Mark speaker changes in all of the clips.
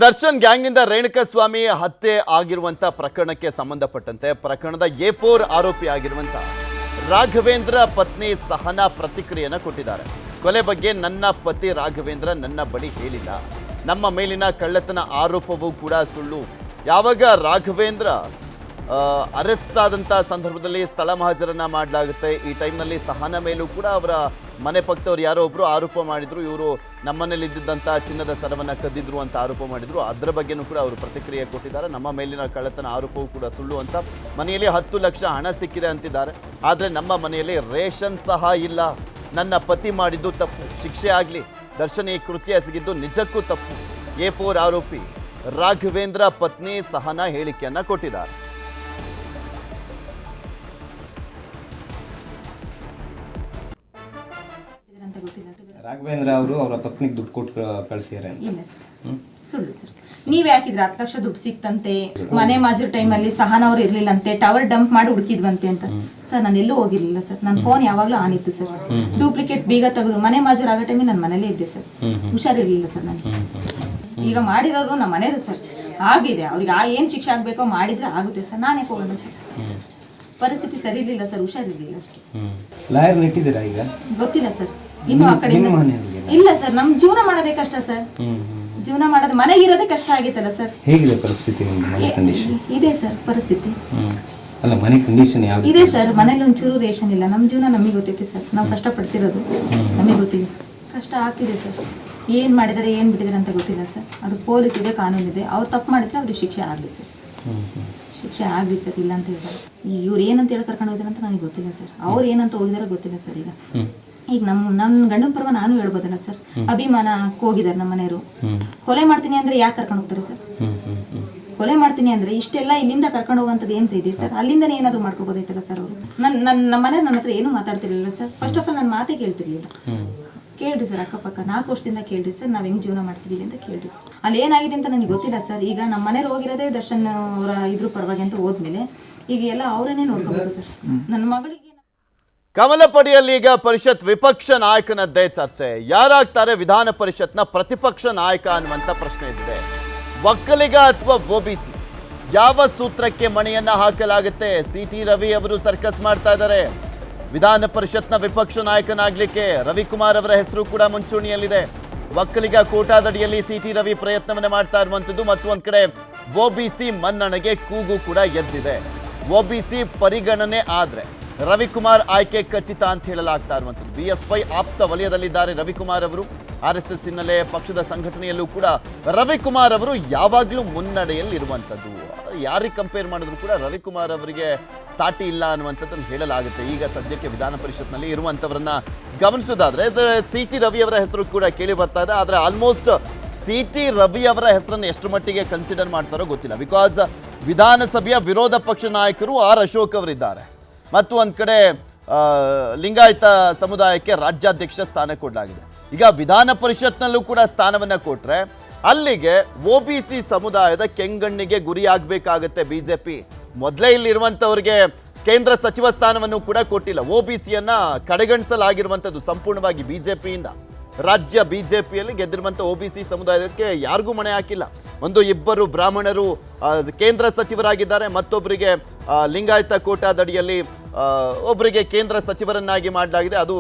Speaker 1: ದರ್ಶನ್ ಗ್ಯಾಂಗ್ನಿಂದ ರೇಣುಕಾಸ್ವಾಮಿ ಹತ್ಯೆ ಆಗಿರುವಂತ ಪ್ರಕರಣಕ್ಕೆ ಸಂಬಂಧಪಟ್ಟಂತೆ ಪ್ರಕರಣದ A4 ಆರೋಪಿ ಆಗಿರುವಂತ ರಾಘವೇಂದ್ರ ಪತ್ನಿ ಸಹನಾ ಪ್ರತಿಕ್ರಿಯೆಯನ್ನು ಕೊಟ್ಟಿದ್ದಾರೆ. ಕೊಲೆ ಬಗ್ಗೆ ನನ್ನ ಪತಿ ರಾಘವೇಂದ್ರ ನನ್ನ ಬಳಿ ಹೇಳಿಲ್ಲ. ನಮ್ಮ ಮೇಲಿನ ಕಳ್ಳತನ ಆರೋಪವೂ ಕೂಡ ಸುಳ್ಳು. ಯಾವಾಗ ರಾಘವೇಂದ್ರ ಅರೆಸ್ಟ್ ಆದಂತ ಸಂದರ್ಭದಲ್ಲಿ ಸ್ಥಳ ಮಹಾಜರನ್ನ ಮಾಡಲಾಗುತ್ತೆ. ಈ ಟೈಮ್ನಲ್ಲಿ ಸಹನಾ ಮೇಲೂ ಕೂಡ ಅವರ ಮನೆ ಪಕ್ಕದವ್ರು ಯಾರೋ ಒಬ್ರು ಆರೋಪ ಮಾಡಿದ್ರು, ಇವರು ನಮ್ಮನೇಲಿ ಇದ್ದಿದ್ದಂಥ ಚಿನ್ನದ ಸರವನ್ನ ಕದ್ದಿದ್ರು ಅಂತ ಆರೋಪ ಮಾಡಿದ್ರು. ಅದರ ಬಗ್ಗೆನೂ ಕೂಡ ಅವರು ಪ್ರತಿಕ್ರಿಯೆ ಕೊಟ್ಟಿದ್ದಾರೆ. ನಮ್ಮ ಮೇಲಿನ ಕಳ್ಳತನ ಆರೋಪವೂ ಕೂಡ ಸುಳ್ಳು ಅಂತ. ಮನೆಯಲ್ಲಿ 10 ಲಕ್ಷ ಹಣ ಸಿಕ್ಕಿದೆ ಅಂತಿದ್ದಾರೆ. ಆದರೆ ನಮ್ಮ ಮನೆಯಲ್ಲಿ ರೇಷನ್ ಸಹ ಇಲ್ಲ. ನನ್ನ ಪತಿ ಮಾಡಿದ್ದು ತಪ್ಪು, ಶಿಕ್ಷೆ ಆಗಲಿ. ದರ್ಶನ್ ಈ ಕೃತ್ಯ ಎಸಗಿದ್ದು ನಿಜಕ್ಕೂ ತಪ್ಪು. A4 ಆರೋಪಿ ರಾಘವೇಂದ್ರ ಪತ್ನಿ ಸಹನಾ ಹೇಳಿಕೆಯನ್ನ ಕೊಟ್ಟಿದ್ದಾರೆ.
Speaker 2: ರಾಘವೇಂದ್ರ ಅವರು ಅವರ ಪತ್ನಿಗೆ ದುಡ್ಡು ಕೊಟ್ಟು ಕಳಿಸಿದ್ದಾರೆ.
Speaker 3: ಇಲ್ಲ ಸರ್, ಸುಳ್ಳು ಸರ್. ನೀವೇ ಹಾಕಿದ್ರೆ 10 ಲಕ್ಷ ದುಡ್ಡು ಸಿಕ್ತಂತೆ, ಮನೆ ಮಾಜೂರ್ ಟೈಮಲ್ಲಿ ಸಹನಾ ಅವ್ರು ಇರ್ಲಿಲ್ಲಂತೆ, ಟವರ್ ಡಂಪ್ ಮಾಡಿ ಹುಡುಕಿದ್ವಂತೆ ಅಂತ. ಸರ್ ನಾನು ಎಲ್ಲೂ ಹೋಗಿರ್ಲಿಲ್ಲ ಸರ್. ನನ್ನ ಫೋನ್ ಯಾವಾಗಲೂ ಆನ್ ಇತ್ತು ಸರ್. ಡೂಪ್ಲಿಕೇಟ್ ಬೀಗ ತೆಗೆದು ಮನೆ ಮಾಜೂರ್ ಆಗೋ ಟೈಮಿಗೆ ನನ್ನ ಮನೇಲೇ ಇದ್ದೆ ಸರ್. ಹುಷಾರಿರ್ಲಿಲ್ಲ ಸರ್ ನನಗೆ. ಈಗ ಮಾಡಿರೋರು ನಮ್ಮ ಮನೆಯವರು ಸರ್. ಆಗಿದೆ ಅವ್ರಿಗೆ ಏನು ಶಿಕ್ಷೆ ಆಗಬೇಕೋ ಮಾಡಿದ್ರೆ ಆಗುತ್ತೆ ಸರ್. ನಾನೇ ಹೋಗೋಣ ಸರ್. ಪರಿಸ್ಥಿತಿ ಸರಿ ಇರಲಿಲ್ಲ ಸರ್, ಹುಷಾರಿರ್ಲಿಲ್ಲ ಅಷ್ಟೇ.
Speaker 2: ಲಾಯರ್ ನೆಟ್ಟಿದ್ದೀರಾ ಈಗ?
Speaker 3: ಗೊತ್ತಿಲ್ಲ ಸರ್. ಇನ್ನು ಆ ಕಡೆ ಇಲ್ಲ ಸರ್. ನಮ್ ಜೀವನ ಮಾಡೋದೇ ಕಷ್ಟ ಸರ್. ಜೀವನ ಮಾಡೋದು ಮನೆಗಿರೋದೇ ಕಷ್ಟ ಆಗಿತ್ತಲ್ಲ ಸರ್.
Speaker 2: ಹೇಗಿದೆ ಪರಿಸ್ಥಿತಿ? ಮನೆ ಕಂಡೀಷನ್
Speaker 3: ಇದೆ ಸರ್. ಪರಿಸ್ಥಿತಿ
Speaker 2: ಅಲ್ಲ, ಮನೆ ಕಂಡೀಷನ್ ಯಾವ
Speaker 3: ಇದೆ ಸರ್. ಮನೇಲಿ ಒಂಚೂರು ರೇಷನ್ ಇಲ್ಲ. ನಮ್ಮ ಜೀವನ ನಮಗೆ ಗೊತ್ತೈತೆ ಸರ್. ನಾವು ಕಷ್ಟ ಪಡ್ತಿರೋದು ನಮಗೆ ಗೊತ್ತಿದೆ. ಕಷ್ಟ ಆಗ್ತಿದೆ ಸರ್. ಏನು ಮಾಡಿದ್ದಾರೆ ಏನು ಬಿಟ್ಟಿದ್ದಾರೆ ಅಂತ ಗೊತ್ತಿಲ್ಲ ಸರ್. ಅದು ಪೊಲೀಸ್ ಇದೆ, ಕಾನೂನು ಇದೆ. ಅವ್ರು ತಪ್ಪು ಮಾಡಿದ್ರೆ ಅವ್ರಿಗೆ ಶಿಕ್ಷೆ ಆಗಲಿ ಸರ್. ಶಿಕ್ಷೆ ಆಗಲಿ ಸರ್. ಇಲ್ಲ ಅಂತ ಹೇಳಿದ್ರೆ ಇವ್ರು ಏನಂತ ಹೇಳಿ ಕರ್ಕೊಂಡು ಹೋಗಿದ್ದಾರೆ ಅಂತ ನನಗೆ ಗೊತ್ತಿಲ್ಲ ಸರ್. ಅವ್ರು ಏನಂತ ಹೋಗಿದಾರೆ ಗೊತ್ತಿಲ್ಲ ಸರ್. ಈಗ ನನ್ನ ಗಂಡನ ಪರ್ವ ನಾನು ಹೇಳ್ಬೋದಲ್ಲ ಸರ್. ಅಭಿಮಾನ ಹೋಗಿದ್ದಾರೆ ನಮ್ಮ ಮನೆಯವರು. ಕೊಲೆ ಮಾಡ್ತೀನಿ ಅಂದ್ರೆ ಯಾಕೆ ಕರ್ಕೊಂಡು ಹೋಗ್ತಾರೆ ಸರ್? ಕೊಲೆ ಮಾಡ್ತೀನಿ ಅಂದ್ರೆ ಇಷ್ಟೆಲ್ಲ ಇಲ್ಲಿಂದ ಕರ್ಕೊಂಡು ಹೋಗೋಂಥದ್ದು ಏನು ಇದೆ ಸರ್? ಅಲ್ಲಿಂದನೇ ಏನಾದ್ರು ಮಾಡ್ಕೋಬೋದೈತಲ್ಲ ಸರ್ ಅವರು. ನಮ್ಮ ಮನೆ ನನ್ನ ಹತ್ರ ಏನು ಮಾತಾಡ್ತಿರ್ಲಿಲ್ಲ ಸರ್. ಫಸ್ಟ್ ಆಫ್ ಆಲ್ ನನ್ನ ಮಾತೇ ಕೇಳ್ತಿರ್ಲಿಲ್ಲ. ಕೇಳ್ರಿ ಸರ್, ಅಕ್ಕಪಕ್ಕ 4 ವರ್ಷದಿಂದ ಕೇಳ್ರಿ ಸರ್, ನಾವು ಹೆಂಗೆ ಜೀವನ ಮಾಡ್ತಿದ್ದೀವಿ ಅಂತ ಕೇಳ್ರಿ ಸರ್. ಅಲ್ಲಿ ಏನಾಗಿದೆ ಅಂತ ನನಗೆ ಗೊತ್ತಿಲ್ಲ ಸರ್. ಈಗ ನಮ್ಮ ಮನೆಯವ್ರು ಹೋಗಿರೋದೇ ದರ್ಶನ್ ಅವರ ಇದ್ರ ಪರವಾಗಿ ಅಂತ ಹೋದ್ಮೇಲೆ ಈಗ ಎಲ್ಲ ಅವರನ್ನೇ ನೋಡ್ಕೋಬೇಕು ಸರ್. ನನ್ನ ಮಗಳಿಗೆ
Speaker 1: ಕಮಲಪಡಿಯಲ್ಲಿ ಈಗ ಪರಿಷತ್ ವಿಪಕ್ಷ ನಾಯಕನದ್ದೇ ಚರ್ಚೆ. ಯಾರಾಗ್ತಾರೆ ವಿಧಾನ ಪರಿಷತ್ನ ಪ್ರತಿಪಕ್ಷ ನಾಯಕ ಅನ್ನುವಂಥ ಪ್ರಶ್ನೆ ಇದ್ದಿದೆ. ಒಕ್ಕಲಿಗ ಅಥವಾ OBC ಯಾವ ಸೂತ್ರಕ್ಕೆ ಮಣೆಯನ್ನ ಹಾಕಲಾಗುತ್ತೆ? CT ರವಿ ಅವರು ಸರ್ಕಸ್ ಮಾಡ್ತಾ ಇದ್ದಾರೆ. ವಿಧಾನ ಪರಿಷತ್ನ ವಿಪಕ್ಷ ನಾಯಕನಾಗ್ಲಿಕ್ಕೆ ರವಿಕುಮಾರ್ ಅವರ ಹೆಸರು ಕೂಡ ಮುಂಚೂಣಿಯಲ್ಲಿದೆ. ಒಕ್ಕಲಿಗ ಕೋಟಾದಡಿಯಲ್ಲಿ CT ರವಿ ಪ್ರಯತ್ನವನ್ನ ಮಾಡ್ತಾ ಇರುವಂಥದ್ದು. ಮತ್ತು ಒಂದ್ ಕಡೆ OBC ಮನ್ನಣೆಗೆ ಕೂಗು ಕೂಡ ಎದ್ದಿದೆ. OBC ಪರಿಗಣನೆ ಆದ್ರೆ ರವಿಕುಮಾರ್ ಆಯ್ಕೆ ಖಚಿತ ಅಂತ ಹೇಳಲಾಗ್ತಾ ಇರುವಂಥದ್ದು. BSY ಆಪ್ತ ವಲಯದಲ್ಲಿದ್ದಾರೆ ರವಿಕುಮಾರ್ ಅವರು. RSS ಹಿನ್ನೆಲೆ ಪಕ್ಷದ ಸಂಘಟನೆಯಲ್ಲೂ ಕೂಡ ರವಿಕುಮಾರ್ ಅವರು ಯಾವಾಗಲೂ ಮುನ್ನಡೆಯಲ್ಲಿ ಇರುವಂಥದ್ದು. ಯಾರಿಗೆ ಕಂಪೇರ್ ಮಾಡಿದ್ರು ಕೂಡ ರವಿಕುಮಾರ್ ಅವರಿಗೆ ಸಾಟಿ ಇಲ್ಲ ಅನ್ನುವಂಥದ್ದನ್ನು ಹೇಳಲಾಗುತ್ತೆ. ಈಗ ಸದ್ಯಕ್ಕೆ ವಿಧಾನ ಪರಿಷತ್ನಲ್ಲಿ ಇರುವಂಥವ್ರನ್ನ ಗಮನಿಸೋದಾದ್ರೆ CT ರವಿ ಅವರ ಹೆಸರು ಕೂಡ ಕೇಳಿ ಬರ್ತಾ ಇದೆ. ಆದರೆ ಆಲ್ಮೋಸ್ಟ್ CT ರವಿ ಅವರ ಹೆಸರನ್ನು ಎಷ್ಟು ಮಟ್ಟಿಗೆ ಕನ್ಸಿಡರ್ ಮಾಡ್ತಾರೋ ಗೊತ್ತಿಲ್ಲ. ಬಿಕಾಸ್ ವಿಧಾನಸಭೆಯ ವಿರೋಧ ಪಕ್ಷ ನಾಯಕರು R ಅಶೋಕ್ ಅವರಿದ್ದಾರೆ. ಮತ್ತು ಒಂದು ಕಡೆ ಲಿಂಗಾಯತ ಸಮುದಾಯಕ್ಕೆ ರಾಜ್ಯಾಧ್ಯಕ್ಷ ಸ್ಥಾನ ಕೊಡಲಾಗಿದೆ. ಈಗ ವಿಧಾನ ಪರಿಷತ್ನಲ್ಲೂ ಕೂಡ ಸ್ಥಾನವನ್ನ ಕೊಟ್ರೆ ಅಲ್ಲಿಗೆ OBC ಸಮುದಾಯದ ಕೆಂಗಣ್ಣಿಗೆ ಗುರಿಯಾಗಬೇಕಾಗತ್ತೆ ಬಿಜೆಪಿ. ಮೊದಲೇ ಇಲ್ಲಿರುವಂಥವ್ರಿಗೆ ಕೇಂದ್ರ ಸಚಿವ ಸ್ಥಾನವನ್ನು ಕೂಡ ಕೊಟ್ಟಿಲ್ಲ. OBCಯನ್ನ ಕಡೆಗಣಿಸಲಾಗಿರುವಂಥದ್ದು ಸಂಪೂರ್ಣವಾಗಿ ಬಿಜೆಪಿಯಿಂದ. ರಾಜ್ಯ ಬಿಜೆಪಿಯಲ್ಲಿ ಗೆದ್ದಿರುವಂಥ OBC ಸಮುದಾಯಕ್ಕೆ ಯಾರಿಗೂ ಮಣೆ ಹಾಕಿಲ್ಲ. 1-2 ಬ್ರಾಹ್ಮಣರು ಕೇಂದ್ರ ಸಚಿವರಾಗಿದ್ದಾರೆ. ಮತ್ತೊಬ್ಬರಿಗೆ ಲಿಂಗಾಯತ ಕೋಟಾದಡಿಯಲ್ಲಿ ಒಬ್ಬರಿಗೆ ಕೇಂದ್ರ ಸಚಿವರನ್ನಾಗಿ ಮಾಡಲಾಗಿದೆ. ಅದು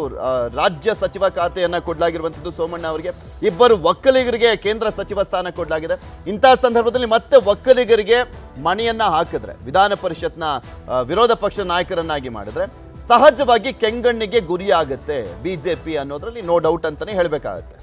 Speaker 1: ರಾಜ್ಯ ಸಚಿವ ಖಾತೆಯನ್ನು ಕೊಡಲಾಗಿರುವಂಥದ್ದು ಸೋಮಣ್ಣ ಅವರಿಗೆ. 2 ಒಕ್ಕಲಿಗರಿಗೆ ಕೇಂದ್ರ ಸಚಿವ ಸ್ಥಾನ ಕೊಡಲಾಗಿದೆ. ಇಂಥ ಸಂದರ್ಭದಲ್ಲಿ ಮತ್ತೆ ಒಕ್ಕಲಿಗರಿಗೆ ಮಣೆಯನ್ನ ಹಾಕಿದ್ರೆ, ವಿಧಾನ ಪರಿಷತ್ನ ವಿರೋಧ ಪಕ್ಷ ನಾಯಕರನ್ನಾಗಿ ಮಾಡಿದ್ರೆ ಸಹಜವಾಗಿ ಕೆಂಗಣ್ಣಿಗೆ ಗುರಿಯಾಗುತ್ತೆ ಬಿಜೆಪಿ ಅನ್ನೋದ್ರಲ್ಲಿ ನೋ ಡೌಟ್ ಅಂತಾನೆ ಹೇಳಬೇಕಾಗತ್ತೆ.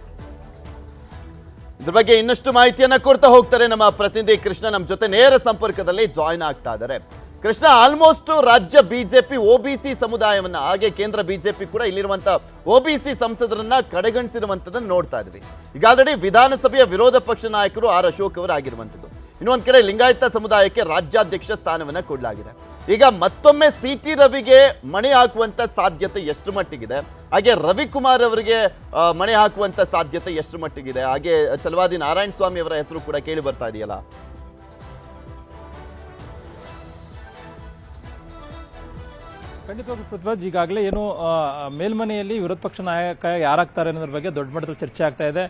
Speaker 1: ಇದ್ರ ಬಗ್ಗೆ ಇನ್ನಷ್ಟು ಮಾಹಿತಿಯನ್ನ ಕೊಡ್ತಾ ಹೋಗ್ತಾರೆ ನಮ್ಮ ಪ್ರತಿನಿಧಿ ಕೃಷ್ಣ. ನಮ್ಮ ಜೊತೆ ನೇರ ಸಂಪರ್ಕದಲ್ಲಿ ಜಾಯಿನ್ ಆಗ್ತಾ ಇದ್ದಾರೆ. ಕೃಷ್ಣ, ಆಲ್ಮೋಸ್ಟ್ ರಾಜ್ಯ ಬಿಜೆಪಿ OBC ಸಮುದಾಯವನ್ನ, ಹಾಗೆ ಕೇಂದ್ರ ಬಿಜೆಪಿ ಕೂಡ ಇಲ್ಲಿರುವಂತ OBC ಸಂಸದರನ್ನ ಕಡೆಗಣಿಸಿರುವಂತದನ್ನ ನೋಡ್ತಾ ಇದ್ವಿ. ಈಗ ಆಲ್ರೆಡಿ ವಿಧಾನಸಭೆಯ ವಿರೋಧ ಪಕ್ಷ ನಾಯಕರು R ಅಶೋಕ್ ಅವರು ಆಗಿರುವಂತದ್ದು. ಇನ್ನೊಂದ್ ಕಡೆ ಲಿಂಗಾಯತ ಸಮುದಾಯಕ್ಕೆ ರಾಜ್ಯಾಧ್ಯಕ್ಷ ಸ್ಥಾನವನ್ನ ಕೊಡಲಾಗಿದೆ. ಈಗ ಮತ್ತೊಮ್ಮೆ CT ರವಿಗೆ ಮಣೆ ಹಾಕುವಂತ ಸಾಧ್ಯತೆ ಎಷ್ಟು ಮಟ್ಟಿಗಿದೆ? ಹಾಗೆ ರವಿಕುಮಾರ್ ಅವರಿಗೆ ಮಣೆ ಹಾಕುವಂತ ಸಾಧ್ಯತೆ ಎಷ್ಟು ಮಟ್ಟಿಗಿದೆ? ಹಾಗೆ ಚಲವಾದಿ ನಾರಾಯಣ ಸ್ವಾಮಿ ಅವರ ಹೆಸರು ಕೂಡ ಕೇಳಿ ಬರ್ತಾ ಇದೆಯಲ್ಲ?
Speaker 4: ಖಂಡಿತವಾಗಿ ಪೃಥ್ವಿರಾಜ್, ಈಗಾಗಲೇ ಏನು ಮೇಲ್ಮನೆಯಲ್ಲಿ ವಿರೋಧ ಪಕ್ಷ ನಾಯಕ ಯಾರಾಗ್ತಾರೆ ಅನ್ನೋದ್ರ ಬಗ್ಗೆ ದೊಡ್ಡ ಮಟ್ಟದಲ್ಲಿ ಚರ್ಚೆ ಆಗ್ತಾ ಇದೆ.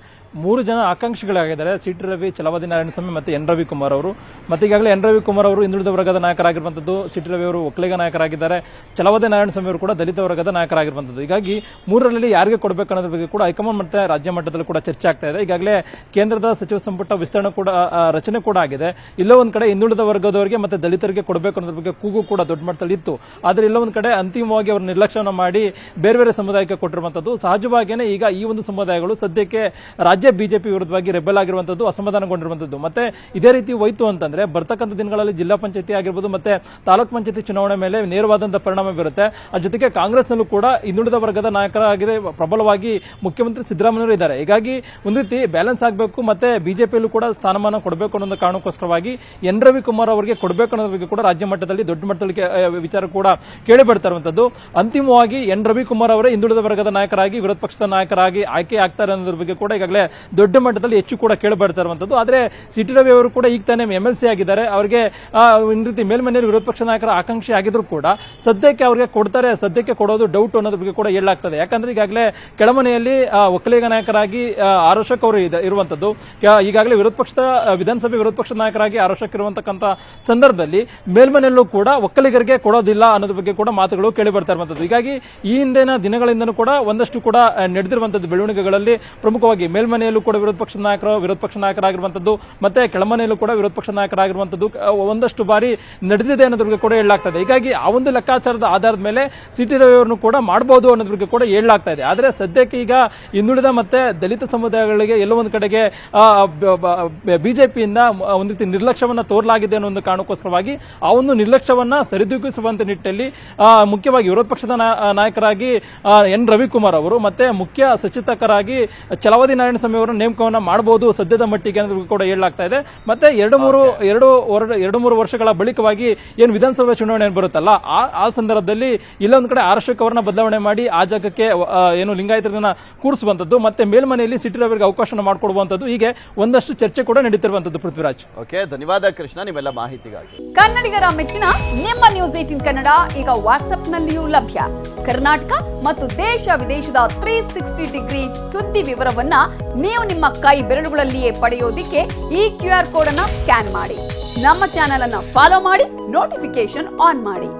Speaker 4: 3 ಜನ ಆಕಾಂಕ್ಷಿಗಳಾಗಿದ್ದಾರೆ, ಸಿ.ಟಿ. ರವಿ, ಛಲವಾದಿ ನಾರಾಯಣಸ್ವಾಮಿ ಮತ್ತು ಎನ್ ರವಿಕುಮಾರ್ ಅವರು. ಮತ್ತೆ ಈಗಾಗಲೇ ಎನ್ ರವಿಕುಮಾರ್ ಅವರು ಹಿಂದುಳಿದ ವರ್ಗದ ನಾಯಕರಾಗಿರುವಂಥದ್ದು, ಸಿ.ಟಿ. ರವಿ ಅವರು ಒಕ್ಕಲಿಗ ನಾಯಕರಾಗಿದ್ದಾರೆ, ಛಲವಾದಿ ನಾರಾಯಣಸ್ವಾಮಿ ಅವರು ಕೂಡ ದಲಿತ ವರ್ಗದ ನಾಯಕರಾಗಿರುವಂಥದ್ದು. ಹೀಗಾಗಿ 3ರಲ್ಲಿ ಯಾರಿಗೆ ಕೊಡಬೇಕು ಅನ್ನೋದ್ರ ಬಗ್ಗೆ ಕೂಡ ಹೈಕಮಾಂಡ್ ಮತ್ತು ರಾಜ್ಯ ಮಟ್ಟದಲ್ಲಿ ಕೂಡ ಚರ್ಚೆ ಆಗ್ತಾ ಇದೆ. ಈಗಾಗಲೇ ಕೇಂದ್ರದ ಸಚಿವ ಸಂಪುಟ ವಿಸ್ತರಣೆ ಕೂಡ ರಚನೆ ಕೂಡ ಆಗಿದೆ. ಇಲ್ಲೋ ಒಂದ್ ಕಡೆ ಹಿಂದುಳಿದ ವರ್ಗದವರಿಗೆ ಮತ್ತೆ ದಲಿತರಿಗೆ ಕೊಡಬೇಕು ಅನ್ನೋದ್ರ ಬಗ್ಗೆ ಕೂಗು ಕೂಡ ದೊಡ್ಡ ಮಟ್ಟದಲ್ಲಿ ಇತ್ತು. ಆದರೆ ಇಲ್ಲೋ ಒಂದ್ ಕಡೆ ಅಂತಿಮವಾಗಿ ಅವರು ನಿರ್ಲಕ್ಷ್ಯವನ್ನು ಮಾಡಿ ಬೇರೆ ಬೇರೆ ಸಮುದಾಯಕ್ಕೆ ಕೊಟ್ಟಿರುವಂತದ್ದು. ಸಹಜವಾಗಿಯೇ ಈಗ ಈ ಒಂದು ಸಮುದಾಯಗಳು ಸದ್ಯಕ್ಕೆ ರಾಜ್ಯ ಬಿಜೆಪಿ ವಿರುದ್ಧವಾಗಿ ರೆಬೆಲ್ ಆಗಿರುವಂತದ್ದು, ಅಸಮಾಧಾನಗೊಂಡಿರುವಂತದ್ದು. ಮತ್ತೆ ಇದೇ ರೀತಿ ಹೋಯ್ತು ಅಂತಂದ್ರೆ ಬರ್ತಕ್ಕಂಥ ದಿನಗಳಲ್ಲಿ ಜಿಲ್ಲಾ ಪಂಚಾಯತಿ ಆಗಿರ್ಬೋದು ಮತ್ತೆ ತಾಲೂಕ್ ಪಂಚಾಯತಿ ಚುನಾವಣೆ ಮೇಲೆ ನೇರವಾದಂತಹ ಪರಿಣಾಮ ಬೀರುತ್ತೆ. ಆ ಜೊತೆಗೆ ಕಾಂಗ್ರೆಸ್ನಲ್ಲೂ ಕೂಡ ಹಿಂದುಳಿದ ವರ್ಗದ ನಾಯಕರಾಗಿ ಪ್ರಬಲವಾಗಿ ಮುಖ್ಯಮಂತ್ರಿ ಸಿದ್ದರಾಮಯ್ಯ ಇದ್ದಾರೆ. ಹೀಗಾಗಿ ಒಂದು ರೀತಿ ಬ್ಯಾಲೆನ್ಸ್ ಆಗಬೇಕು, ಮತ್ತೆ ಬಿಜೆಪಿಯಲ್ಲೂ ಕೂಡ ಸ್ಥಾನಮಾನ ಕೊಡಬೇಕು ಅನ್ನೋ ಕಾರಣಕ್ಕೋಸ್ಕರವಾಗಿ ಎನ್ ರವಿಕುಮಾರ್ ಅವರಿಗೆ ಕೊಡಬೇಕು ಅನ್ನೋದ್ರ ಬಗ್ಗೆ ಕೂಡ ರಾಜ್ಯ ಮಟ್ಟದಲ್ಲಿ ದೊಡ್ಡ ಮಟ್ಟದಲ್ಲಿ ವಿಚಾರ ಕೂಡ ಕೇಳಿ ಬರ್ತಾ ಇರುವಂತದ್ದು. ಅಂತಿಮವಾಗಿ ಎನ್ ರವಿಕುಮಾರ್ ಅವರೇ ಹಿಂದುಳಿದ ವರ್ಗದ ನಾಯಕರಾಗಿ ವಿರೋಧ ಪಕ್ಷದ ನಾಯಕರಾಗಿ ಆಯ್ಕೆ ಆಗ್ತಾರೆ ಅನ್ನೋದ್ರ ಬಗ್ಗೆ ಕೂಡ ಈಗಾಗಲೇ ದೊಡ್ಡ ಮಟ್ಟದಲ್ಲಿ ಹೆಚ್ಚು ಕೂಡ ಕೇಳಿ ಬರ್ತಾ ಇರುವಂತದ್ದು. ಆದ್ರೆ ಸಿ.ಟಿ. ರವಿ ಅವರು ಕೂಡ ಈಗ ತಾನೇ MLC ಆಗಿದ್ದಾರೆ. ಅವರಿಗೆ ಒಂದು ರೀತಿ ಮೇಲ್ಮನೆಯಲ್ಲಿ ವಿರೋಧ ಪಕ್ಷ ನಾಯಕರ ಆಕಾಂಕ್ಷಿ ಆಗಿದ್ರು ಕೂಡ ಸದ್ಯಕ್ಕೆ ಅವರಿಗೆ ಕೊಡ್ತಾರೆ, ಸದ್ಯಕ್ಕೆ ಕೊಡೋದು ಡೌಟ್ ಅನ್ನೋದ್ರ ಬಗ್ಗೆ ಕೂಡ ಹೇಳಲಾಗ್ತದೆ. ಯಾಕಂದ್ರೆ ಈಗಾಗಲೇ ಕೆಳಮನೆಯಲ್ಲಿ ಒಕ್ಕಲಿಗ ನಾಯಕರಾಗಿ ಆರ್ ಅಶೋಕ್ ಅವರು ಇರುವಂತದ್ದು, ಈಗಾಗಲೇ ವಿರೋಧ ಪಕ್ಷದ ವಿಧಾನಸಭೆ ವಿರೋಧ ಪಕ್ಷದ ನಾಯಕರಾಗಿ ಆರ್ ಅಶೋಕ್ ಇರುವಂತಕ್ಕಂಥ ಸಂದರ್ಭದಲ್ಲಿ ಮೇಲ್ಮನೆಯಲ್ಲೂ ಕೂಡ ಒಕ್ಕಲಿಗರಿಗೆ ಕೊಡೋದಿಲ್ಲ ಅನ್ನೋದ್ರ ಬಗ್ಗೆ ಕೂಡ ಮಾತುಗಳು ಕೇಳಿ ಬರ್ತಾ ಇರುವಂತದ್ದು. ಹೀಗಾಗಿ ಈ ಹಿಂದಿನ ದಿನಗಳಿಂದನೂ ಕೂಡ ಒಂದಷ್ಟು ಕೂಡ ನಡೆದಿರುವಂತದ್ದು ಬೆಳವಣಿಗೆಗಳಲ್ಲಿ ಪ್ರಮುಖವಾಗಿ ಮೇಲ್ಮನೆಯಲ್ಲೂ ಕೂಡ ವಿರೋಧ ಪಕ್ಷ ನಾಯಕರಾಗಿರುವಂತದ್ದು ಮತ್ತೆ ಕೆಳಮನೆಯಲ್ಲೂ ಕೂಡ ವಿರೋಧ ಪಕ್ಷ ನಾಯಕರಾಗಿರುವಂತದ್ದು ಒಂದಷ್ಟು ಬಾರಿ ನಡೆದಿದೆ ಅನ್ನೋದ್ರ ಬಗ್ಗೆ ಕೂಡ ಹೇಳಲಾಗ್ತದೆ. ಹೀಗಾಗಿ ಆ ಒಂದು ಲೆಕ್ಕಾಚಾರದ ಆಧಾರದ ಮೇಲೆ ಸಿ.ಟಿ. ರವಿ ಅವರನ್ನು ಕೂಡ ಮಾಡಬಹುದು ಅನ್ನೋದ್ರ ಬಗ್ಗೆ ಕೂಡ ಹೇಳಲಾಗ್ತಾ ಇದೆ. ಆದ್ರೆ ಸದ್ಯಕ್ಕೆ ಈಗ ಹಿಂದುಳಿದ ಮತ್ತೆ ದಲಿತ ಸಮುದಾಯಗಳಿಗೆ ಎಲ್ಲೋ ಒಂದು ಕಡೆಗೆ ಬಿಜೆಪಿಯಿಂದ ಒಂದು ರೀತಿ ನಿರ್ಲಕ್ಷ್ಯವನ್ನ ತೋರಲಾಗಿದೆ ಅನ್ನೋ ಒಂದು ಕಾರಣಕ್ಕೋಸ್ಕರವಾಗಿ ಆ ಒಂದು ನಿರ್ಲಕ್ಷ್ಯವನ್ನ ಸರಿದೂಗಿಸುವಂತ ನಿಟ್ಟಿನಲ್ಲಿ ಮುಖ್ಯವಾಗಿ ವಿರೋಧ ಪಕ್ಷದ ನಾಯಕರಾಗಿ ಎನ್ ರವಿಕುಮಾರ್ ಅವರು ಮತ್ತೆ ಮುಖ್ಯ ಸಚೇತಕರಾಗಿ ಛಲವಾದಿ ನಾರಾಯಣಸ್ವಾಮಿ ಅವರ ನೇಮಕವನ್ನ ಮಾಡಬಹುದು ಸದ್ಯದ ಮಟ್ಟಿಗೆ ಅನ್ನೋದು ಕೂಡ ಹೇಳಲಾಗ್ತಾ ಇದೆ. ಮತ್ತೆ ಎರಡು ಮೂರು ವರ್ಷಗಳ ಬಳಿಕವಾಗಿ ಏನು ವಿಧಾನಸಭೆ ಚುನಾವಣೆ ಬರುತ್ತಲ್ಲ ಆ ಸಂದರ್ಭದಲ್ಲಿ ಇಲ್ಲೊಂದು ಕಡೆ ಆರ್ ಅಶೋಕ್ ಅವರನ್ನ ಬದಲಾವಣೆ ಮಾಡಿ ಆ ಜಾಗಕ್ಕೆ ಏನು ಲಿಂಗಾಯತರನ್ನ ಕೂರಿಸುವಂತದ್ದು ಮತ್ತೆ ಮೇಲ್ಮನೆಯಲ್ಲಿ ಸಿ.ಟಿ. ರವಿಗೆ ಅವಕಾಶ ಮಾಡಿಕೊಡುವಂತದ್ದು, ಹೀಗೆ ಒಂದಷ್ಟು ಚರ್ಚೆ ಕೂಡ ನಡೀತಿರುವಂತದ್ದು. ಪೃಥ್ವಿರಾಜ್,
Speaker 1: ಓಕೆ, ಧನ್ಯವಾದ ಕೃಷ್ಣ ನಿಮ್ಮೆಲ್ಲ ಮಾಹಿತಿಗಾಗಿ.
Speaker 5: ಕನ್ನಡಿಗರ ಮೆಚ್ಚಿನ ನಿಮ್ಮ ನ್ಯೂಸ್ 18 ಕನ್ನಡ ಈಗ ವಾಟ್ಸ್ಆಪ್ನಲ್ಲಿಯೂ ಲಭ್ಯ. ಕರ್ನಾಟಕ ಮತ್ತು ದೇಶ ವಿದೇಶದ 360 ಡಿಗ್ರಿ ಸುದ್ದಿ ವಿವರವನ್ನ ನೀವು ನಿಮ್ಮ ಕೈ ಬೆರಳುಗಳಲ್ಲಿಯೇ ಪಡೆಯೋದಿಕ್ಕೆ ಈ QR ಕೋಡ್ ಅನ್ನ ಸ್ಕ್ಯಾನ್ ಮಾಡಿ. ನಮ್ಮ ಚಾನೆಲ್ ಅನ್ನ ಫಾಲೋ ಮಾಡಿ, ನೋಟಿಫಿಕೇಶನ್ ಆನ್ ಮಾಡಿ.